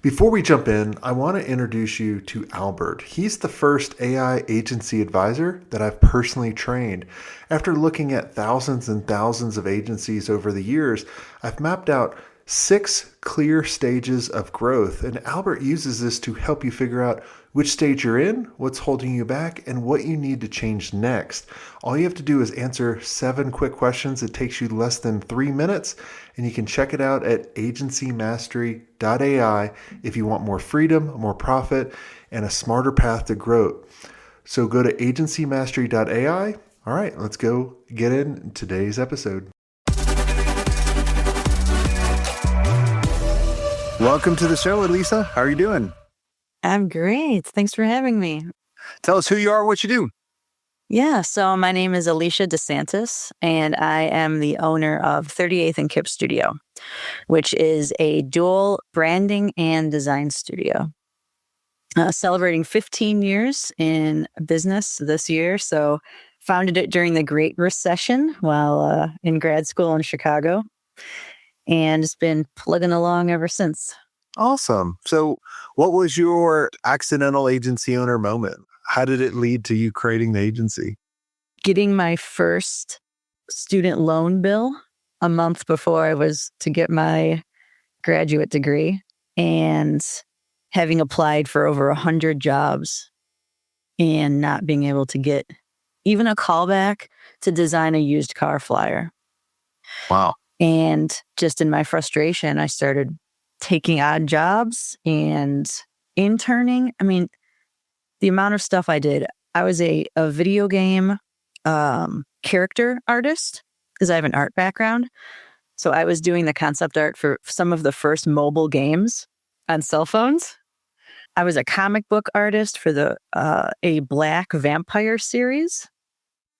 Before we jump in, I want to introduce you to Albert. He's the first AI agency advisor that I've personally trained. After looking at thousands and thousands of agencies over the years, I've mapped out 6 clear stages of growth, and Albert uses this to help you figure out which stage you're in, what's holding you back, and what you need to change next. All you have to do is answer 7 quick questions. It takes you less than 3 minutes, and you can check it out at agencymastery.ai if you want more freedom, more profit, and a smarter path to growth. So go to agencymastery.ai. All right, let's go get in today's episode. Welcome to the show, Alicia. How are you doing? I'm great. Thanks for having me. Tell us who you are, what you do. Yeah, so my name is Alicia DeSantis, and I am the owner of 38th and Kip Studio, which is a dual branding and design studio. Celebrating 15 years in business this year. So founded it during the Great Recession while in grad school in Chicago, and it's been plugging along ever since. Awesome. So what was your accidental agency owner moment? How did it lead to you creating the agency? Getting my first student loan bill a month before I was to get my graduate degree, and having applied for over 100 jobs and not being able to get even a callback to design a used car flyer. Wow. And just in my frustration, I started taking odd jobs and interning. I mean, the amount of stuff I did. I was a video game character artist because I have an art background. So I was doing the concept art for some of the first mobile games on cell phones. I was a comic book artist for a black vampire series,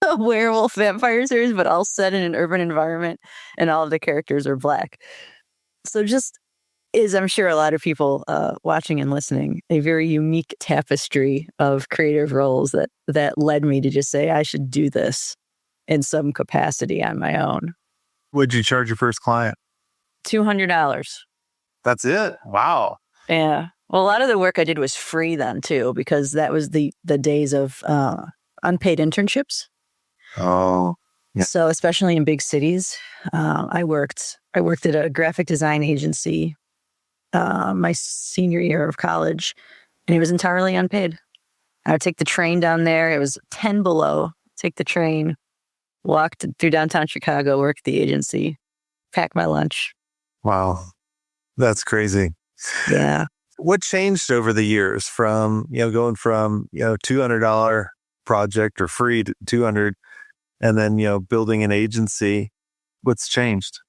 a werewolf vampire series, but all set in an urban environment, and all of the characters are black. So just is, I'm sure a lot of people watching and listening, a very unique tapestry of creative roles that led me to just say I should do this in some capacity on my own. Would you charge your first client? $200. That's it? Wow. Yeah. Well, a lot of the work I did was free then too, because that was the days of unpaid internships. Oh, yeah. So especially in big cities, I worked at a graphic design agency my senior year of college, and it was entirely unpaid. I would take the train down there. It was 10 below. Take the train, walked through downtown Chicago, work at the agency, pack my lunch. Wow. That's crazy. Yeah. What changed over the years from, going from, $200 project or free to 200 and then, building an agency? What's changed?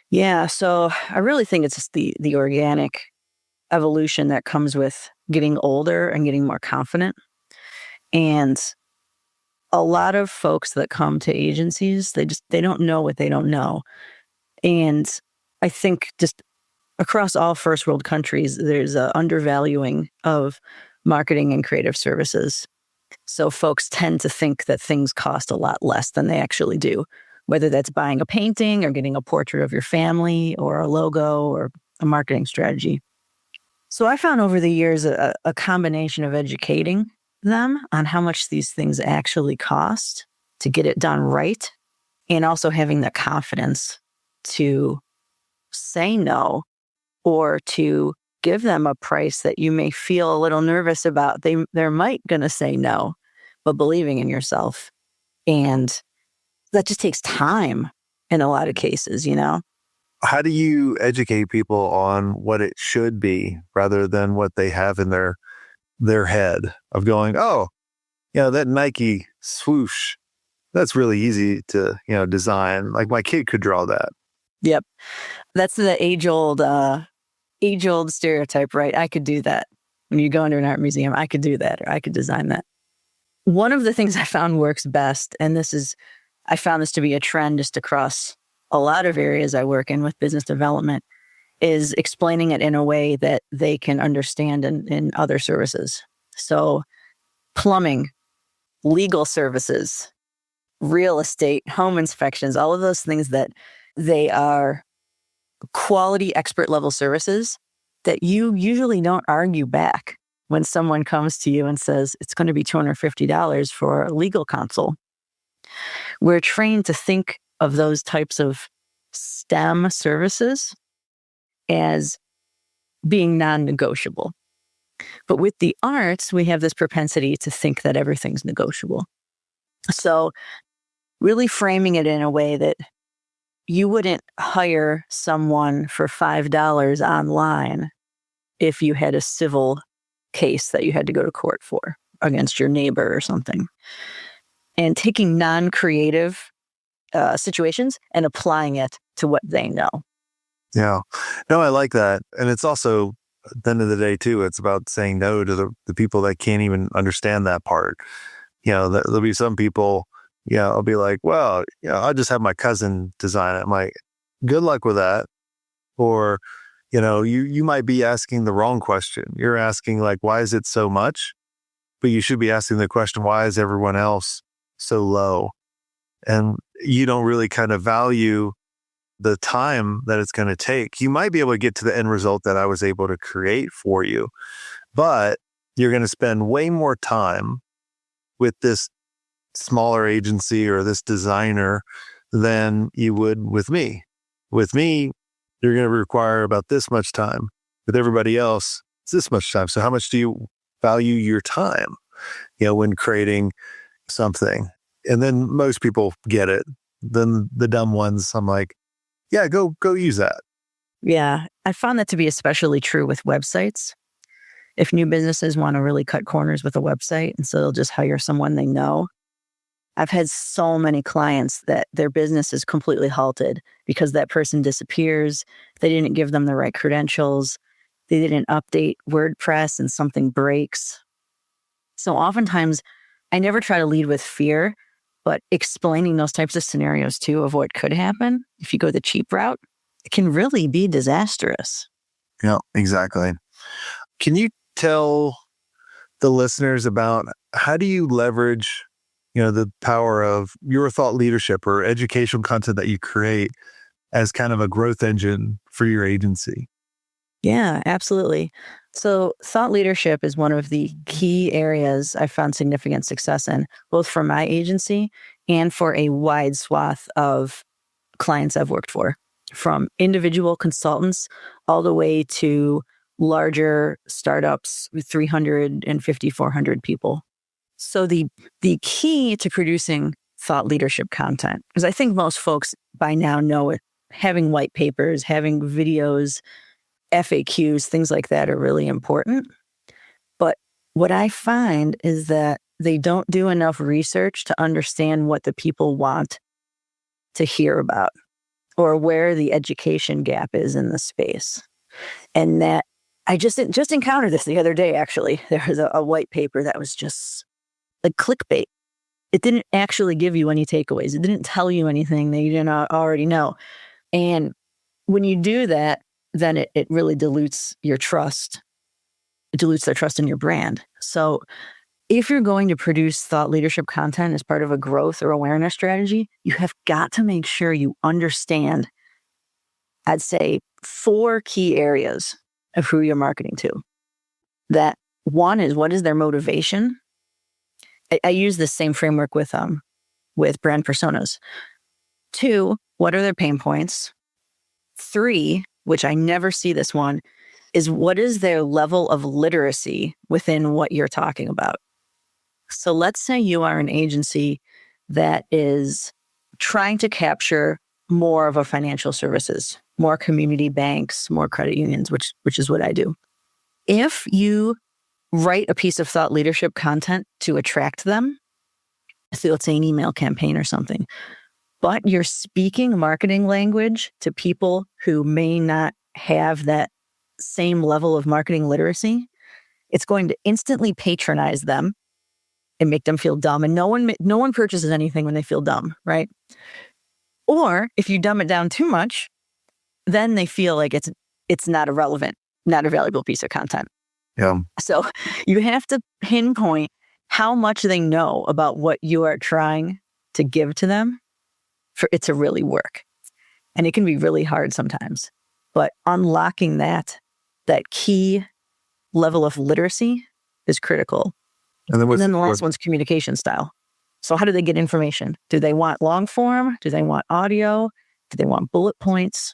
Yeah. So I really think it's just the organic evolution that comes with getting older and getting more confident. And a lot of folks that come to agencies, they don't know what they don't know. And I think just across all first world countries, there's a undervaluing of marketing and creative services. So folks tend to think that things cost a lot less than they actually do, whether that's buying a painting or getting a portrait of your family or a logo or a marketing strategy. So I found over the years a combination of educating them on how much these things actually cost to get it done right, and also having the confidence to say no or to give them a price that you may feel a little nervous about. They're might going to say no, but believing in yourself. And that just takes time in a lot of cases, How do you educate people on what it should be rather than what they have in their head of going, oh, that Nike swoosh, that's really easy to, design. Like my kid could draw that. Yep. That's the age-old stereotype, right? I could do that. When you go into an art museum, I could do that, or I could design that. One of the things I found works best, and I found this to be a trend just across a lot of areas I work in with business development, is explaining it in a way that they can understand in other services. So plumbing, legal services, real estate, home inspections, all of those things that they are quality expert level services that you usually don't argue back when someone comes to you and says it's going to be $250 for a legal counsel. We're trained to think of those types of STEM services as being non-negotiable. But with the arts, we have this propensity to think that everything's negotiable. So really framing it in a way that you wouldn't hire someone for $5 online if you had a civil case that you had to go to court for against your neighbor or something. And taking non-creative situations and applying it to what they know. Yeah. No, I like that. And it's also, at the end of the day, too, it's about saying no to the people that can't even understand that part. There'll be some people, I'll be like, well, I'll just have my cousin design it. I'm like, good luck with that. Or, you might be asking the wrong question. You're asking like, why is it so much? But you should be asking the question, why is everyone else so low? And you don't really kind of value the time that it's going to take. You might be able to get to the end result that I was able to create for you, but you're going to spend way more time with this smaller agency or this designer than you would with me. With me, you're going to require about this much time. With everybody else, it's this much time. So how much do you value your time, when creating something? And then most people get it. Then the dumb ones, I'm like, yeah, go use that. Yeah, I found that to be especially true with websites. If new businesses want to really cut corners with a website, and so they'll just hire someone they know. I've had so many clients that their business is completely halted because that person disappears. They didn't give them the right credentials. They didn't update WordPress and something breaks. So oftentimes, I never try to lead with fear, but explaining those types of scenarios too of what could happen if you go the cheap route, it can really be disastrous. Yeah, exactly. Can you tell the listeners about how do you leverage, the power of your thought leadership or educational content that you create as kind of a growth engine for your agency? Yeah, absolutely. So thought leadership is one of the key areas I found significant success in, both for my agency and for a wide swath of clients I've worked for, from individual consultants all the way to larger startups with 350, 400 people. So the key to producing thought leadership content, because I think most folks by now know it, having white papers, having videos, FAQs, things like that are really important. But what I find is that they don't do enough research to understand what the people want to hear about or where the education gap is in the space. And that I just encountered this the other day, actually. There was a white paper that was just like clickbait. It didn't actually give you any takeaways. It didn't tell you anything that you didn't already know. And when you do that, then it really dilutes your trust. It dilutes their trust in your brand. So if you're going to produce thought leadership content as part of a growth or awareness strategy, you have got to make sure you understand, I'd say, 4 key areas of who you're marketing to. That one is, what is their motivation? I use this same framework with brand personas. 2, what are their pain points? 3, which I never see this one, is what is their level of literacy within what you're talking about? So let's say you are an agency that is trying to capture more of a financial services, more community banks, more credit unions, which is what I do. If you write a piece of thought leadership content to attract them, so let's say an email campaign or something, but you're speaking marketing language to people who may not have that same level of marketing literacy, it's going to instantly patronize them and make them feel dumb. And no one purchases anything when they feel dumb, right? Or if you dumb it down too much, then they feel like it's not a relevant, not a valuable piece of content. Yeah. So you have to pinpoint how much they know about what you are trying to give to them for it to really work. And it can be really hard sometimes, but unlocking that that key level of literacy is critical. And then the last one's communication style. So how do they get information? Do they want long form? Do they want audio? Do they want bullet points?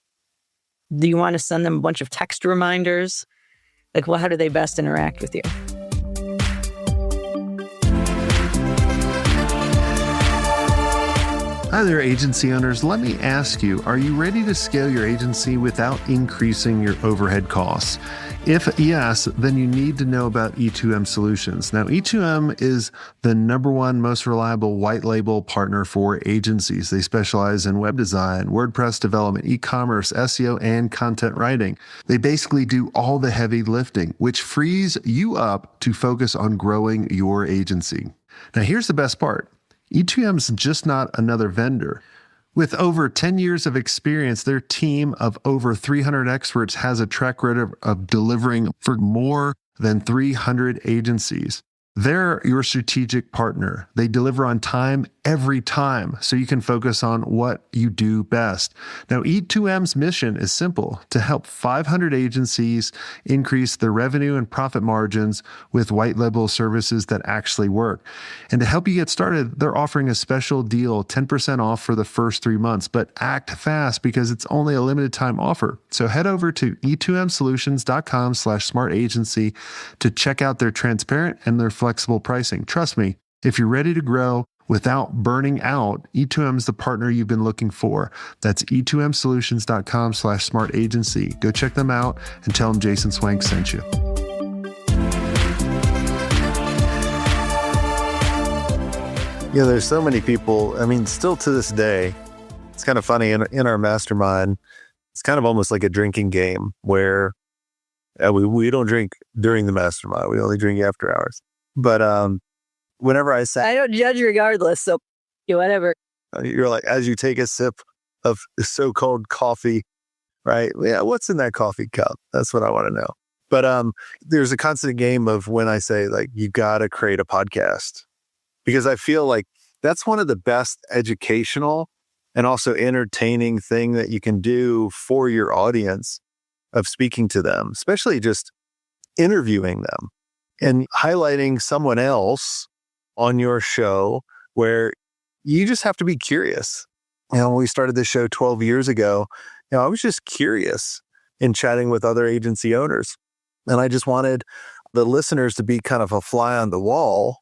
Do you want to send them a bunch of text reminders? Like, well, how do they best interact with you? Hi there, agency owners. Let me ask you, are you ready to scale your agency without increasing your overhead costs? If yes, then you need to know about E2M Solutions. Now, E2M is the number one most reliable white label partner for agencies. They specialize in web design, WordPress development, e-commerce, SEO, and content writing. They basically do all the heavy lifting, which frees you up to focus on growing your agency. Now, here's the best part. E2M is just not another vendor. With over 10 years of experience, their team of over 300 experts has a track record of delivering for more than 300 agencies. They're your strategic partner. They deliver on time every time, so you can focus on what you do best. Now, E2M's mission is simple: to help 500 agencies increase their revenue and profit margins with white label services that actually work. And to help you get started, they're offering a special deal, 10% off for the first 3 months, but act fast because it's only a limited time offer. So head over to e2msolutions.com/smartagency to check out their transparent and their flexible pricing. Trust me, if you're ready to grow without burning out, E2M is the partner you've been looking for. That's e2msolutions.com/smartagency. Go check them out and tell them Jason Swank sent you. Yeah, there's so many people. I mean, still to this day, it's kind of funny in our mastermind. It's kind of almost like a drinking game where we don't drink during the mastermind. We only drink after hours. But whenever I say, I don't judge regardless, so whatever. You're like, as you take a sip of so-called coffee, right? Yeah, what's in that coffee cup? That's what I want to know. But there's a constant game of when I say, like, you got to create a podcast, because I feel like that's one of the best educational and also entertaining thing that you can do for your audience, of speaking to them, especially just interviewing them and highlighting someone else on your show where you just have to be curious. When we started this show 12 years ago, I was just curious in chatting with other agency owners. And I just wanted the listeners to be kind of a fly on the wall.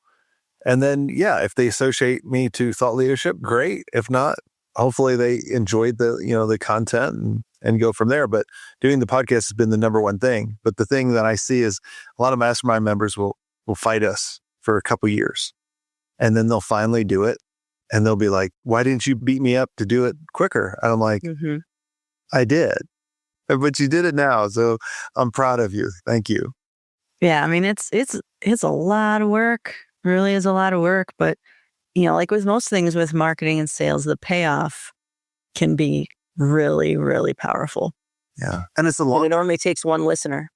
And then, if they associate me to thought leadership, great. If not, hopefully they enjoyed the content and go from there. But doing the podcast has been the number one thing. But the thing that I see is a lot of mastermind members will fight us for a couple years, and then they'll finally do it. And they'll be like, why didn't you beat me up to do it quicker? And I'm like, I did, but you did it now. So I'm proud of you. Thank you. Yeah. I mean, it's a lot of work, really is a lot of work, but like with most things with marketing and sales, the payoff can be really, really powerful. Yeah. And it normally takes one listener.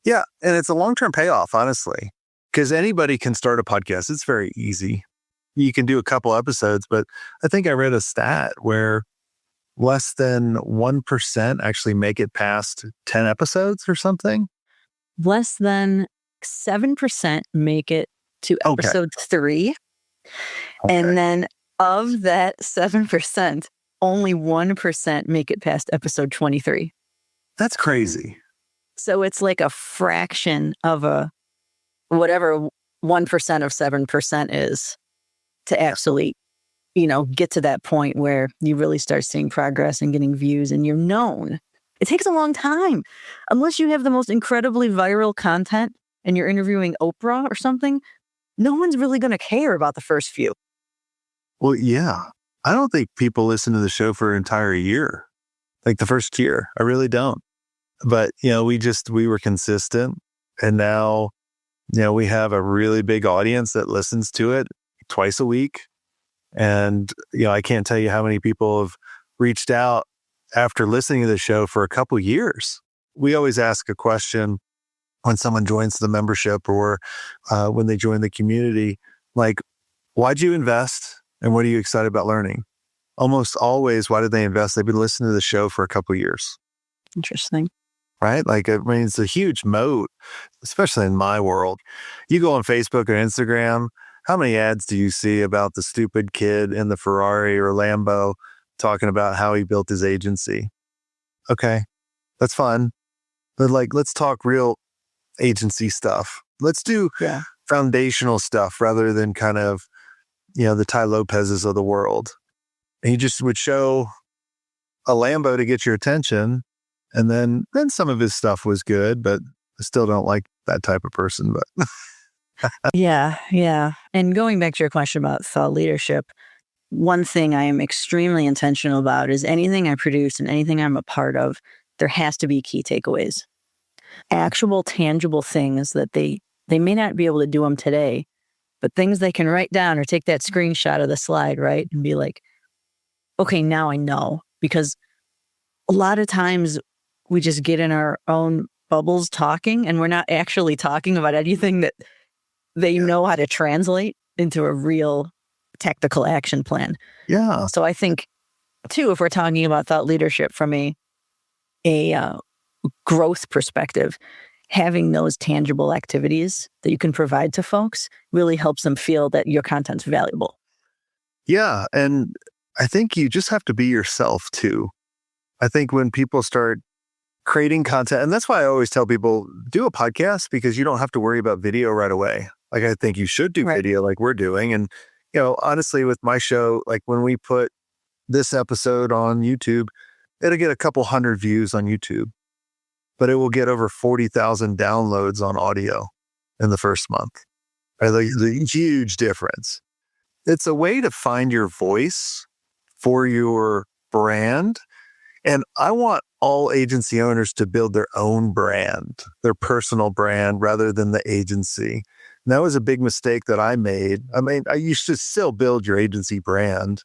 Yeah. And it's a long-term payoff, honestly, because anybody can start a podcast. It's very easy. You can do a couple episodes, but I think I read a stat where less than 1% actually make it past 10 episodes or something. Less than 7% make it to episode 3. Okay. And then of that 7%, only 1% make it past episode 23. That's crazy. So it's like a fraction of whatever 1% of 7% is to actually, get to that point where you really start seeing progress and getting views and you're known. It takes a long time. Unless you have the most incredibly viral content and you're interviewing Oprah or something, no one's really going to care about the first few. Well, yeah. I don't think people listen to the show for an entire year, like the first year. I really don't. But, we were consistent. And now, we have a really big audience that listens to it twice a week. And, I can't tell you how many people have reached out after listening to the show for a couple years. We always ask a question when someone joins the membership or when they join the community, like, why'd you invest and what are you excited about learning? Almost always, why did they invest? They've been listening to the show for a couple years. Interesting. right? Like, I mean, it's a huge moat, especially in my world. You go on Facebook or Instagram, how many ads do you see about the stupid kid in the Ferrari or Lambo talking about how he built his agency? Okay, that's fun. But like, let's talk real agency stuff. Let's do Yeah. foundational stuff rather than kind of, the Ty Lopez's of the world. And he just would show a Lambo to get your attention. And then some of his stuff was good, but I still don't like that type of person. But Yeah. Yeah. And going back to your question about thought leadership, one thing I am extremely intentional about is anything I produce and anything I'm a part of, there has to be key takeaways. Actual tangible things that they may not be able to do them today, but things they can write down or take that screenshot of the slide, right? And be like, okay, now I know. Because a lot of times we just get in our own bubbles talking and we're not actually talking about anything that they know how to translate into a real tactical action plan. yeah, So I think, too, if we're talking about thought leadership from a growth perspective, having those tangible activities that you can provide to folks really helps them feel that your content's valuable. yeah. And I think you just have to be yourself too. I think when people start creating content, and that's why I always tell people do a podcast, because you don't have to worry about video right away. Like, I think you should do Right. video like we're doing. And, honestly, with my show, like when we put this episode on YouTube, it'll get a couple hundred views on YouTube, but it will get over 40,000 downloads on audio in the first month. Right? The huge difference. It's a way to find your voice for your brand. And I want all agency owners to build their own brand, their personal brand, rather than the agency. And that was a big mistake that I made. I mean, you should still build your agency brand,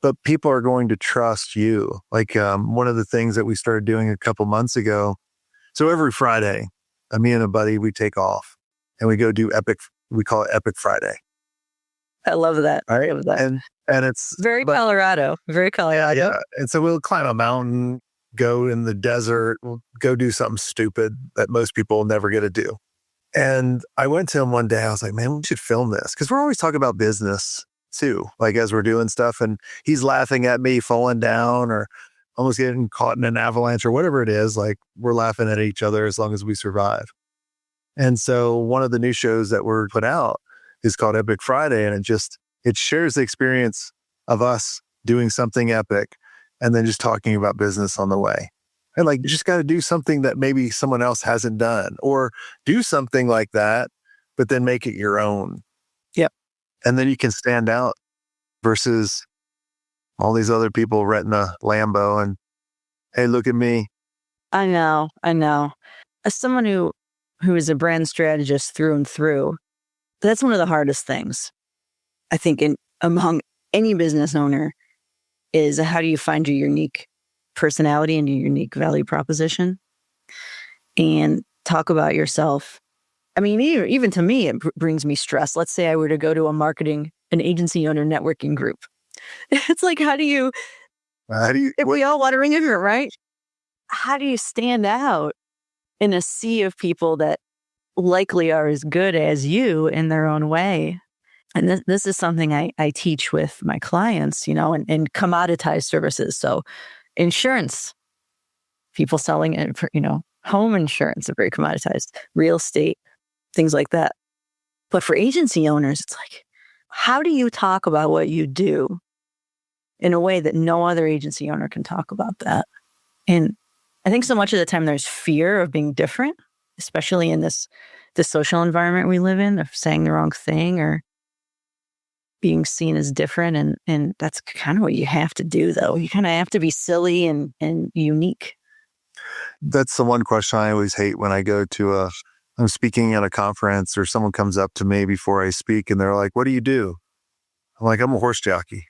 but people are going to trust you. Like, one of the things that we started doing a couple months ago. So every Friday, me and a buddy, we take off and we go do Epic. We call it Epic Friday. I love that. All right. I love that. And it's Very Colorado. Very Colorado. yeah. And so we'll climb a mountain, go in the desert, we'll go do something stupid that most people will never get to do. And I went to him one day. I was like, man, we should film this, because we're always talking about business too, like as we're doing stuff. And he's laughing at me falling down or almost getting caught in an avalanche or whatever it is. Like, we're laughing at each other as long as we survive. And so one of the new shows that we're put out is called Epic Friday. And it shares the experience of us doing something epic and then just talking about business on the way. And like, you just got to do something that maybe someone else hasn't done, or do something like that, but then make it your own. Yep. And then you can stand out versus all these other people renting a Lambo and, hey, look at me. I know. As someone who is a brand strategist through and through, that's one of the hardest things, I think, among any business owner, is how do you find your unique personality and your unique value proposition and talk about yourself. I mean, even to me, it brings me stress. Let's say I were to go to an agency owner networking group. It's like, how do you, if we all want to ring in, right? How do you stand out in a sea of people that likely are as good as you in their own way? And this is something I teach with my clients, and commoditized services. So insurance, people selling it, home insurance are very commoditized, real estate, things like that. But for agency owners, it's like, how do you talk about what you do in a way that no other agency owner can talk about that? And I think so much of the time there's fear of being different, especially in this social environment we live in, of saying the wrong thing or being seen as different. And that's kind of what you have to do, though. You kind of have to be silly and unique. That's the one question I always hate when I go to I'm speaking at a conference or someone comes up to me before I speak and they're like, what do you do? I'm like, I'm a horse jockey.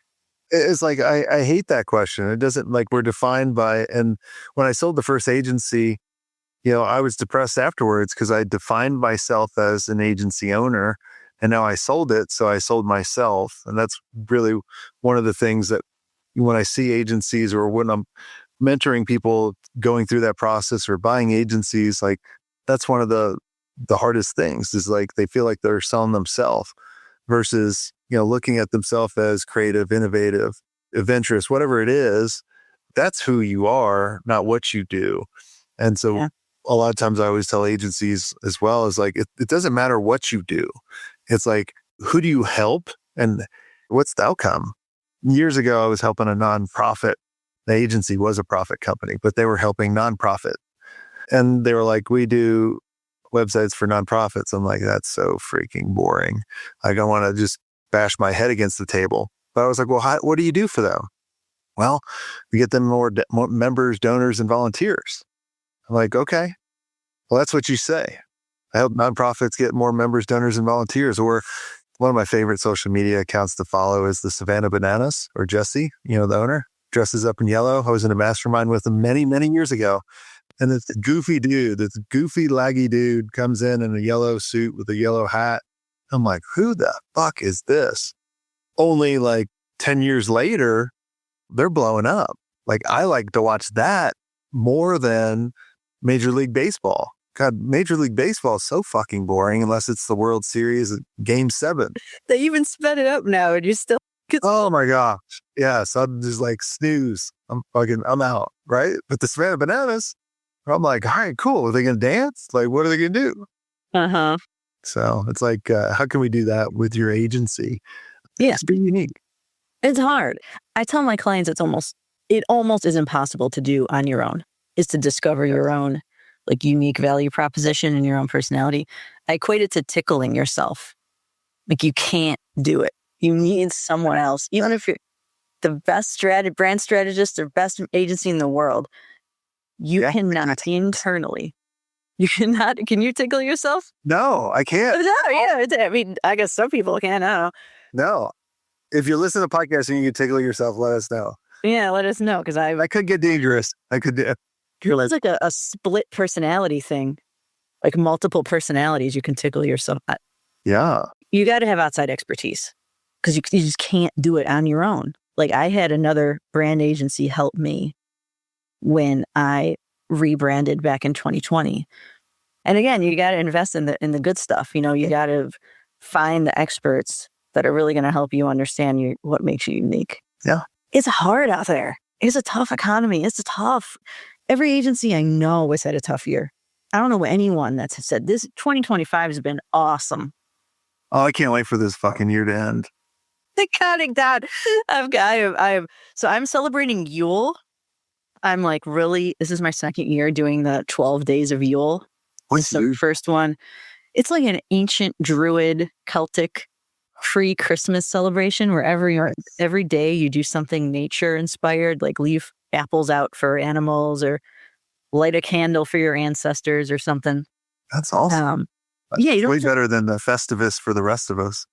It's like, I hate that question. It doesn't, like, we're defined by, and when I sold the first agency, I was depressed afterwards because I defined myself as an agency owner. And now I sold it, so I sold myself. And that's really one of the things that when I see agencies or when I'm mentoring people going through that process or buying agencies, like that's one of the hardest things is like they feel like they're selling themselves versus, looking at themselves as creative, innovative, adventurous, whatever it is. That's who you are, not what you do. And so a lot of times I always tell agencies as well is like, it doesn't matter what you do. It's like, who do you help and what's the outcome? Years ago, I was helping a nonprofit. The agency was a profit company, but they were helping nonprofit. And they were like, we do websites for nonprofits. I'm like, that's so freaking boring. Like, I want to just bash my head against the table. But I was like, well, what do you do for them? Well, we get them more members, donors, and volunteers. I'm like, okay, well, that's what you say. I help nonprofits get more members, donors, and volunteers. Or one of my favorite social media accounts to follow is the Savannah Bananas, or Jesse, the owner, dresses up in yellow. I was in a mastermind with him many, many years ago. And this goofy dude, this goofy, laggy dude comes in a yellow suit with a yellow hat. I'm like, who the fuck is this? Only like 10 years later, they're blowing up. Like, I like to watch that more than Major League Baseball. God, Major League Baseball is so fucking boring unless it's the World Series Game 7. They even sped it up now and you still... Oh my gosh. Yeah, so I'm just like, snooze. I'm out, right? But the Savannah Bananas, I'm like, all right, cool. Are they going to dance? Like, what are they going to do? Uh-huh. So it's like, how can we do that with your agency? Yeah. It's pretty unique. It's hard. I tell my clients it almost is impossible to do on your own, is to discover your own like unique value proposition and your own personality. I equate it to tickling yourself. Like, you can't do it. You need someone else. Even if you're the best brand strategist or best agency in the world, you cannot internally. You cannot. Can you tickle yourself? No, I can't. I mean, I guess some people can. I don't know. No. If you're listening to podcasts and you can tickle yourself, let us know. Yeah, let us know, because I could get dangerous. It's like a split personality thing, like multiple personalities. You can tickle yourself. Yeah. You got to have outside expertise because you just can't do it on your own. Like, I had another brand agency help me when I rebranded back in 2020. And again, you got to invest in the good stuff. You got to find the experts that are really going to help you understand what makes you unique. Yeah. It's hard out there. It's a tough economy. It's tough. Every agency I know has had a tough year. I don't know anyone that's said this 2025 has been awesome. Oh, I can't wait for this fucking year to end. They're counting down. So I'm celebrating Yule. I'm like, this is my second year doing the 12 days of Yule. What's the first one? It's like an ancient Druid Celtic pre-Christmas celebration where every day you do something nature inspired, like leave apples out for animals or light a candle for your ancestors or something. That's awesome. Way better than the Festivus for the rest of us.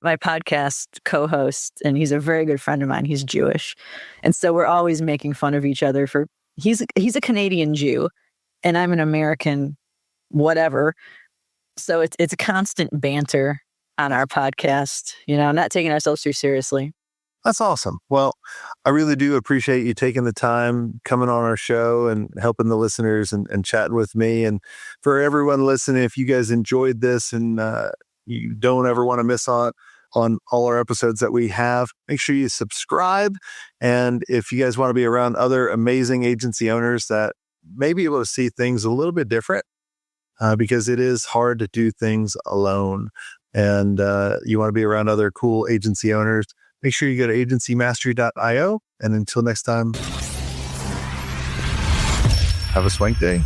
My podcast co-host, and he's a very good friend of mine. He's Jewish. And so we're always making fun of each other he's a Canadian Jew and I'm an American whatever. So it's a constant banter on our podcast, not taking ourselves too seriously. That's awesome. Well, I really do appreciate you taking the time, coming on our show and helping the listeners and chatting with me. And for everyone listening, if you guys enjoyed this and you don't ever want to miss on all our episodes that we have, make sure you subscribe. And if you guys want to be around other amazing agency owners that may be able to see things a little bit different, because it is hard to do things alone. And you want to be around other cool agency owners, make sure you go to agencymastery.io. And until next time, have a swank day.